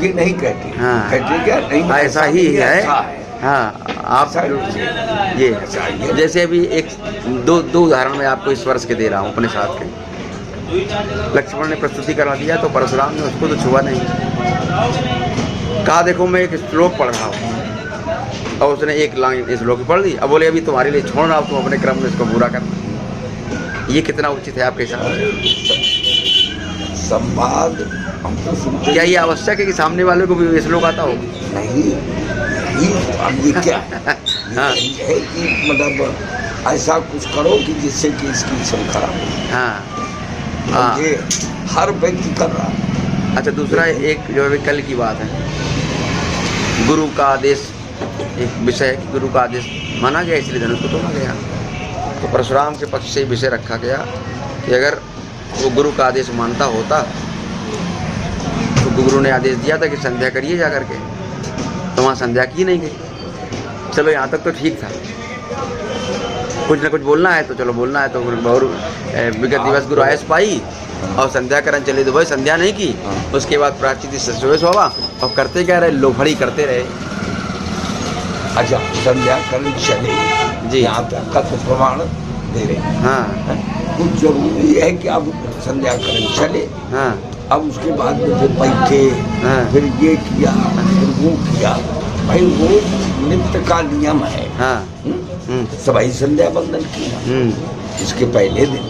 [SPEAKER 1] ये नहीं कहते,
[SPEAKER 2] हाँ,
[SPEAKER 1] कहते क्या नहीं
[SPEAKER 2] ऐसा ही है।
[SPEAKER 1] ऐसा है।
[SPEAKER 2] हाँ, आप ये जैसे अभी एक दो उदाहरण मैं आपको इस वर्ष के दे रहा हूँ अपने साथ के। लक्ष्मण ने प्रस्तुति करवा दिया तो परशुराम ने उसको तो छुआ नहीं, कहा देखो मैं एक श्लोक पढ़ रहा हूँ, और उसने एक लाइन इस श्लोक की पढ़ दी। अब बोले अभी तुम्हारे लिए छोड़ रहा हूँ, तुम अपने क्रम में इसको पूरा करना। ये कितना उचित है आपके साथ?
[SPEAKER 1] संवाद हम तो सुनते,
[SPEAKER 2] क्या ये आवश्यक है कि सामने वाले को भी ये श्लोक आता हो?
[SPEAKER 1] नहीं, अब ये क्या
[SPEAKER 2] हाँ,
[SPEAKER 1] ये है कि मतलब ऐसा कुछ करो कि जिससे कि इसकी छल खराब हो।
[SPEAKER 2] हाँ,
[SPEAKER 1] और ये हर व्यक्ति कर रहा है।
[SPEAKER 2] अच्छा, दूसरा एक जो है कल की बात है, गुरु का आदेश, एक विषय है कि गुरु का आदेश माना गया इसलिए धनुष को तोड़ा गया। तो परशुराम के पक्ष से विषय रखा गया कि अगर वो गुरु का आदेश मानता होता तो गुरु ने आदेश दिया था कि संध्या करिए जा करके, तो वहाँ संध्या की नहीं गई। चलो यहाँ तक तो ठीक था, कुछ ना कुछ बोलना है तो चलो बोलना है, तो विगत दिवस गुरु आयस पाई और संध्या करन चले, तो भाई संध्या नहीं की। उसके बाद प्राचित सुवेश हुआ और करते क्या रहे, लोफड़ी करते रहे।
[SPEAKER 1] अच्छा, संध्या करन चले
[SPEAKER 2] जी,
[SPEAKER 1] यहाँ तक का तो प्रमाण दे रहे।
[SPEAKER 2] हाँ,
[SPEAKER 1] कुछ जरूरी है कि अब संध्या करन चले,
[SPEAKER 2] हाँ,
[SPEAKER 1] अब उसके बाद में फिर बैठे,
[SPEAKER 2] हाँ,
[SPEAKER 1] फिर ये किया, फिर वो किया। भाई वो नित्य का नियम है।
[SPEAKER 2] हाँ,
[SPEAKER 1] सभी संध्या बंदन किया, इसके पहले दिन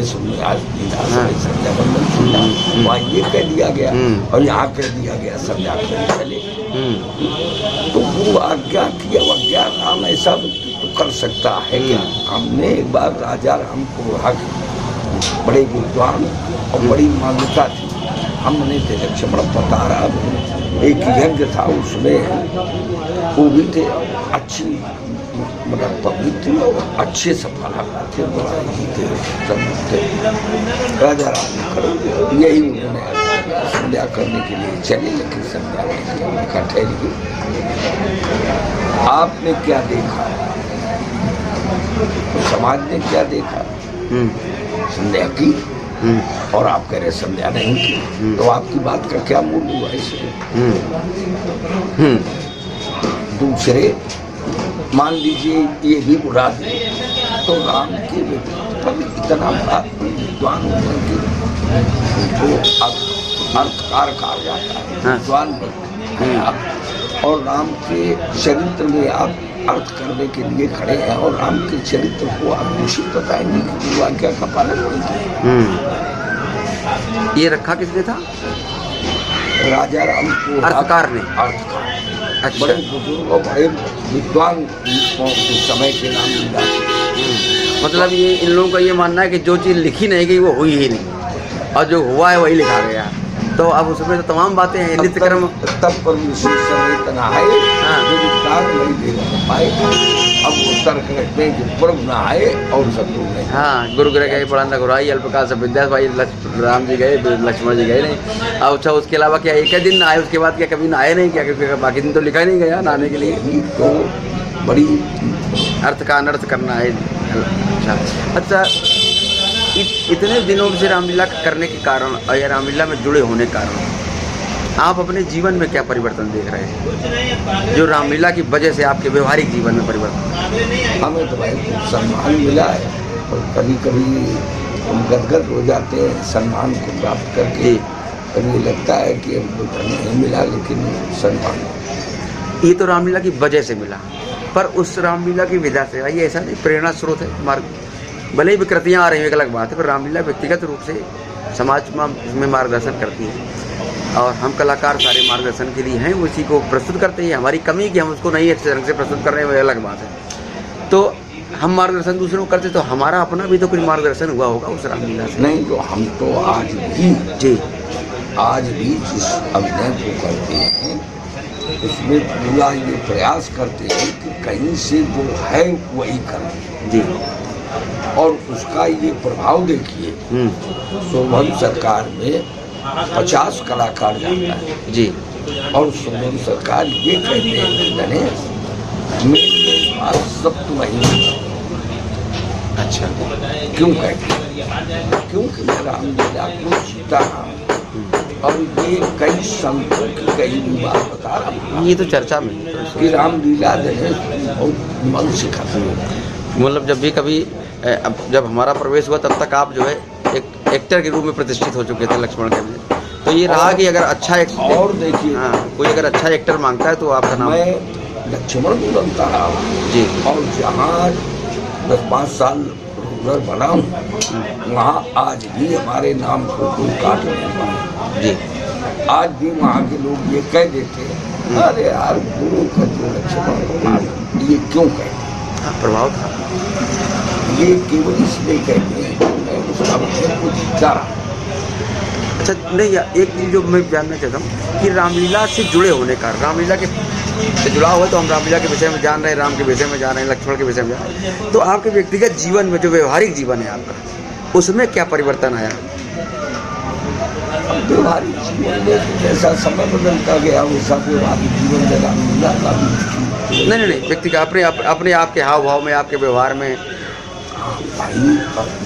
[SPEAKER 1] संध्या बंदन किया, वहाँ ये कह दिया गया और यहाँ कह दिया गया संध्या करने चले। तो गुरु आज्ञा की अवज्ञा राम ऐसा तो कर सकता है क्या? हमने एक बार राजा राम को कहा, बड़े विद्वान और बड़ी मान्यता थी, हमने थे लक्ष्मण पतारा में एक यज्ञ था, उसमें वो भी थे अच्छी मतलब पवित्र और अच्छे सफल थे, जीते सब थे। राजा राम ने खड़े यही उन्होंने संध्या करने के लिए चले, लेकिन संध्या का ठहरिए, आपने क्या देखा, तो समाज ने क्या देखा? संध्या की और आप कह रहे संध्या नहीं की, तो आपकी बात का क्या मूल्य हुआ इसमें? दूसरे मान लीजिए ये भी बुरा दे, तो राम के पर इतना विद्वान होने के उनको अर्थकार कहा जाता है, विद्वान और राम के चरित्र में आप अर्थ करने के लिए खड़े हैं और राम के चरित्र को आप दूषित बताएंगे कि आज्ञा का पालन नहीं।
[SPEAKER 2] ये रखा किसने था?
[SPEAKER 1] राजा राम को
[SPEAKER 2] अर्थकार ने।
[SPEAKER 1] अर्थकार
[SPEAKER 2] अच्छा।
[SPEAKER 1] बड़े बुजुर्ग और बड़े विद्वान उस समय के नाम मिला।
[SPEAKER 2] मतलब ये इन लोगों का ये मानना है कि जो चीज़ लिखी नहीं गई वो हुई ही नहीं, और जो हुआ है वही लिखा गया। तो अब उसमें तो तमाम बातें हैं, नित्य कर्म
[SPEAKER 1] तब पर विशेष समय नहाए, जो विकार नहीं दे पाए, अब वो तर्क रखते हैं कि पूर्व नहाए और शत्रु नहीं।
[SPEAKER 2] हाँ, गुरु ग्रह गए पढ़ा न घुराई, अल्पकाल से विद्या भाई, राम जी गए, लक्ष्मण जी गए नहीं। अब अच्छा, उसके अलावा क्या एक ही दिन नहाए, उसके बाद क्या कभी नहाए नहीं क्या? क्योंकि बाकी दिन तो लिखा ही नहीं गया नहाने के लिए।
[SPEAKER 1] तो बड़ी
[SPEAKER 2] अर्थ का अनर्थ करना है। अच्छा, इतने दिनों से रामलीला करने के कारण या रामलीला में जुड़े होने के कारण आप अपने जीवन में क्या परिवर्तन देख रहे हैं, जो रामलीला की वजह से आपके व्यवहारिक जीवन में परिवर्तन?
[SPEAKER 1] हमें तो भाई सम्मान मिला है, और कभी कभी हम गदगद हो जाते हैं सम्मान को प्राप्त करके। कभी लगता है कि हमको धन नहीं मिला, लेकिन सम्मान
[SPEAKER 2] ये तो रामलीला की वजह से मिला, पर उस रामलीला की विधा से ये ऐसा नहीं प्रेरणा स्रोत है मार्ग, भले ही विकृतियाँ आ रही हैं एक अलग बात है, पर रामलीला व्यक्तिगत रूप से समाज में मार्गदर्शन करती है, और हम कलाकार सारे मार्गदर्शन के लिए हैं, उसी को प्रस्तुत करते हैं। हमारी कमी कि हम उसको नहीं अच्छे ढंग से प्रस्तुत कर रहे हैं, वह अलग बात है। तो हम मार्गदर्शन दूसरों को करते, तो हमारा अपना भी तो कुछ मार्गदर्शन हुआ होगा उस रामलीला से।
[SPEAKER 1] नहीं, तो हम तो आज भी जिस अभिनय को करते हैं उसमें पूरा ये प्रयास करते हैं कि कहीं से जो है वही करें जी, और उसका ये प्रभाव देखिए। शोभन सरकार में 50 कलाकार जाता है जी, और शोभन सरकार ये कहते हैं कि गणेश मेरे पास सब तो नहीं। अच्छा, क्यों कहते हैं? क्योंकि मैं रामलीला को जीता हूँ, और ये कई संतों की कई भी बात बता रहा हूँ, ये तो चर्चा में कि रामलीला बहुत मन से खाती है।
[SPEAKER 2] मतलब जब भी कभी जब हमारा प्रवेश हुआ तब तक आप जो है एक एक्टर के रूप में प्रतिष्ठित हो चुके थे लक्ष्मण के लिए। तो ये रहा कि अगर अच्छा
[SPEAKER 1] और देखिए,
[SPEAKER 2] कोई अगर अच्छा एक्टर मांगता है तो आपका नाम।
[SPEAKER 1] मैं लक्ष्मण भी बनता रहा
[SPEAKER 2] जी, और
[SPEAKER 1] जहाँ 10-5 साल रूरल बना हूँ, वहाँ आज भी हमारे नाम को कोई काट नहीं पाया जी। आज भी वहाँ के लोग ये कह देते हैं, अरे यार गुरु का जो लक्ष्मण, ये क्यों कहते?
[SPEAKER 2] प्रभाव था
[SPEAKER 1] ये केवल इसलिए कहते हैं मैं उसका कुछ जीता रहा।
[SPEAKER 2] अच्छा, नहीं, एक चीज़ जो मैं जानना चाहता हूँ कि रामलीला से जुड़े होने का, रामलीला के से जुड़ा हुआ, तो हम रामलीला के विषय में जान रहे हैं, राम के विषय में जान रहे हैं, लक्ष्मण के विषय में जान रहे हैं, तो आपके व्यक्तिगत जीवन में जो व्यवहारिक जीवन है आपका, उसमें क्या परिवर्तन आया?
[SPEAKER 1] व्यवहारिक जीवन में जैसा समय बदलता गया वैसा व्यवहारिक जीवन में रामलीला का
[SPEAKER 2] नहीं, व्यक्तिगत अपने आपके हाव भाव में, आपके व्यवहार में।
[SPEAKER 1] भाई,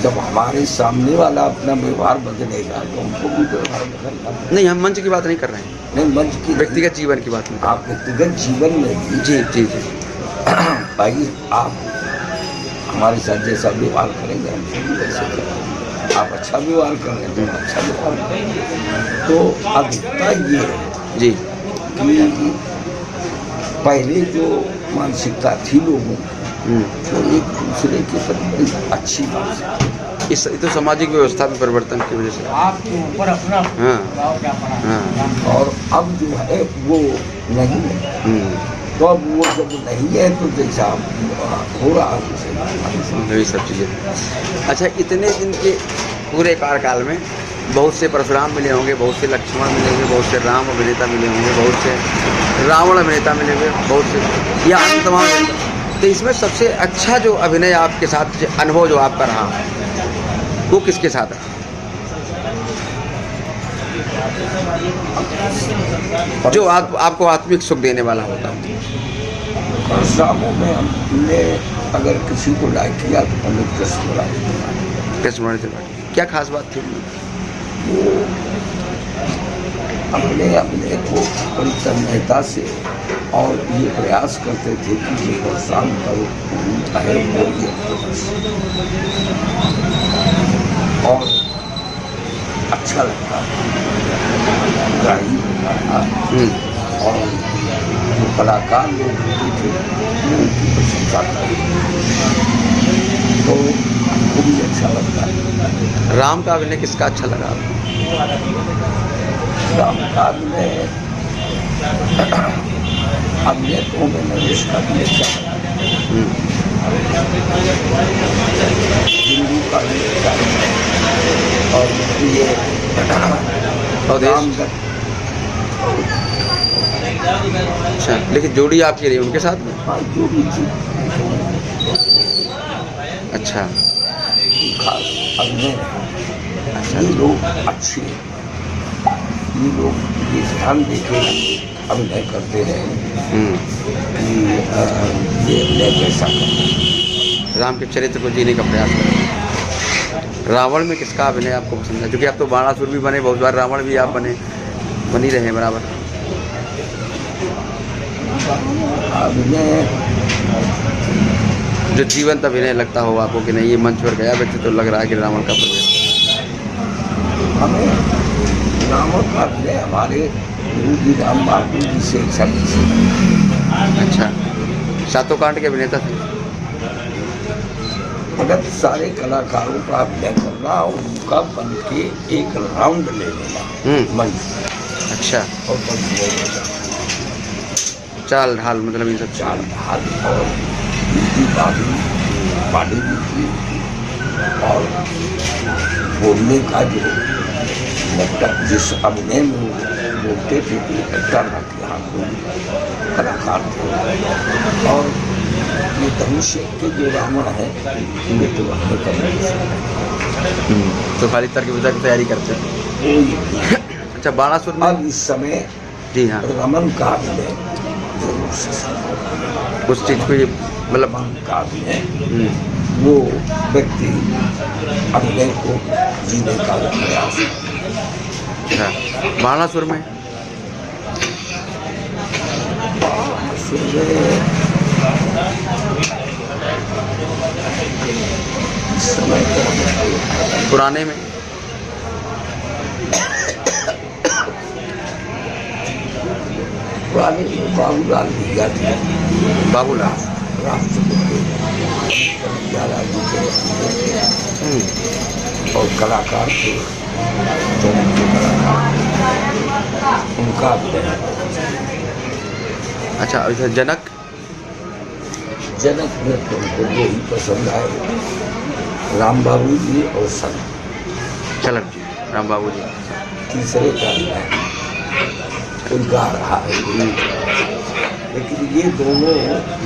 [SPEAKER 1] जब हमारे सामने वाला अपना व्यवहार बदलेगा तो हमको भी व्यवहार बदलना।
[SPEAKER 2] नहीं, हम मंच की बात नहीं कर रहे हैं,
[SPEAKER 1] नहीं मंच की, व्यक्तिगत
[SPEAKER 2] जीवन की बात नहीं।
[SPEAKER 1] आप व्यक्तिगत जीवन में भी
[SPEAKER 2] जी जी जी
[SPEAKER 1] भाई, आप हमारे साथ जैसा व्यवहार करेंगे हमसे भी वैसे करेंगे। आप अच्छा व्यवहार कर रहे हैं तो अच्छा व्यवहार करेंगे। तो अधिकता ये है
[SPEAKER 2] जी
[SPEAKER 1] कि पहले जो मानसिकता थी लोगों की, तो एक दूसरे के प्रति अच्छी बात है।
[SPEAKER 2] इस तो सामाजिक व्यवस्था में परिवर्तन की वजह से
[SPEAKER 3] आपके ऊपर अपना क्या पड़ा।
[SPEAKER 1] और अब जो है वो नहीं है। तो अब वो जब नहीं है तो जैसा हो रहा है
[SPEAKER 2] यही सब चीज़ें। अच्छा, इतने दिन के पूरे कार्यकाल में बहुत से परशुराम मिले होंगे, बहुत से लक्ष्मण मिले होंगे, बहुत से राम अभिनेता मिले होंगे, बहुत से रावण अभिनेता मिले होंगे, बहुत से या अन्य तमाम अभिनेता। तो इसमें सबसे अच्छा जो अभिनय आपके साथ अनुभव जो आपका रहा वो किसके साथ रहा? जो आपको आत्मिक सुख देने वाला होता?
[SPEAKER 1] परशुरामों में हमने अगर किसी को लाइक किया तो पंडित कृष्ण त्रिपाठी।
[SPEAKER 2] क्या खास बात थी?
[SPEAKER 1] वो अपने को बड़ी तन्मयता से और ये प्रयास करते थे कि जो परशुराम का रूप है वो ये और अच्छा लगता था, ग्राही होता था और जो कलाकार लोग होते थे वो उनकी प्रशंसा करते तो हमको भी अच्छा लगता है।
[SPEAKER 2] राम का अभिनय किसका अच्छा लगा?
[SPEAKER 1] राम का अभिनय अभिनेताओं में नरेश का भी अच्छा लगा, हिंदू का भी अच्छा लगा और ये राम दत्त।
[SPEAKER 2] अच्छा, लेकिन जोड़ी आपकी रही उनके साथ में?
[SPEAKER 1] हाँ, जो भी थी
[SPEAKER 2] अच्छा,
[SPEAKER 1] खास अभिनय। अच्छा, ये लोग अच्छे, ये लोग ये ध्यान देके अभिनय करते हैं कि ये अभिनय कैसा करना।
[SPEAKER 2] राम के चरित्र को जीने का प्रयास करें। रावण में किसका अभिनय आपको पसंद है? क्योंकि आप तो बाणासुर भी बने, बहुत बार रावण भी आप बनी रहे हैं बराबर।
[SPEAKER 1] अभिनय
[SPEAKER 2] जो जीवंत अभिनय लगता हो आपको कि नहीं ये मंच पर गया व्यक्ति तो लग रहा है कि रावण का प्रवेश।
[SPEAKER 1] हमें रावण का अभिनय हमारे गुरु जी राम बाबू जी से
[SPEAKER 2] अच्छा, सातों कांड के अभिनेता थे।
[SPEAKER 1] अगर सारे कलाकारों का अभिनय करना और उनका बन के एक राउंड ले लेना मंच
[SPEAKER 2] अच्छा,
[SPEAKER 1] और बन लेना
[SPEAKER 2] चाल ढाल मतलब इन सब
[SPEAKER 1] चाल ढाल और उनकी बॉडी भी थी और बोलने का जो लगता जिस अभिनय में वो बोलते थे कि लगता था कि हाँ कोई कलाकार थे। और ये धनुष्य के जो रावण है ये तो अपने करने
[SPEAKER 2] तो खाली तर्क वितर्क की तैयारी करते हैं। अच्छा, बाणासुर में
[SPEAKER 1] अब इस समय
[SPEAKER 2] जी हाँ
[SPEAKER 1] रमन का अभिनय
[SPEAKER 2] उस चीज़ को ये मतलब
[SPEAKER 1] रमन का अभिनय वो व्यक्ति अभिनय को जीने का प्रयास करता है।
[SPEAKER 2] अच्छा, बाणासुर में
[SPEAKER 1] इस समय
[SPEAKER 2] पुराने में
[SPEAKER 1] बाबूलाल भैया थे,
[SPEAKER 2] बाबूलाल
[SPEAKER 1] राष्ट्रपति और कलाकार थे उनका अभिनय।
[SPEAKER 2] अच्छा, जनक
[SPEAKER 1] जनक में तो उनको वही पसंद आए, राम बाबू जी और सन
[SPEAKER 2] चलक जी, राम बाबू जी
[SPEAKER 1] तीसरे का उनका रहा है। लेकिन ये दोनों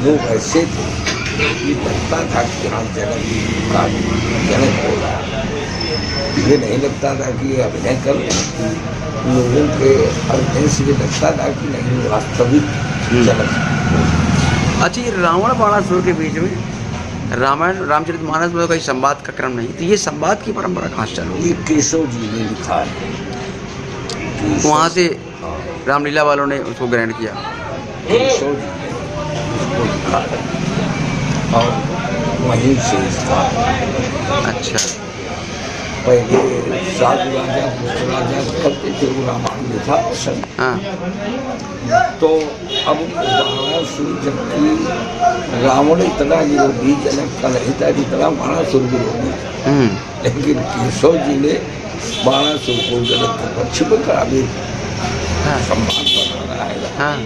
[SPEAKER 1] लोग ऐसे थे कि लगता था कि हाँ जनक का जनक हो रहा है, ये नहीं लगता था कि ये अभिनय कर रहे हैं। लोगों के अभिनय से ये लगता था कि नहीं वास्तविक जनक।
[SPEAKER 2] अच्छा, ये रावण बाणासुर के बीच में रामायण रामचरितमानस में कोई संवाद का क्रम नहीं, तो ये संवाद की परंपरा कहाँ से चालू हुई?
[SPEAKER 1] ये केशव जी ने लिखा है,
[SPEAKER 2] वहाँ से रामलीला वालों ने उसको ग्रहण किया।
[SPEAKER 1] केशव जी ने उसको लिखा है और वहीं से इसका
[SPEAKER 2] अच्छा,
[SPEAKER 1] पहले साधु राजा पुष्ट राजा करते थे, वो रामायण में था पसंद।
[SPEAKER 2] हाँ,
[SPEAKER 1] तो अब बाणासुर जबकि रावण इतना विरोधी जनक का नहीं था जितना बाणासुर विरोधी, लेकिन केशव जी ने बाणासुर को जनक के पक्ष में करा भी
[SPEAKER 2] हाँ,
[SPEAKER 1] सम्मान बना रहा है।
[SPEAKER 2] हाँ।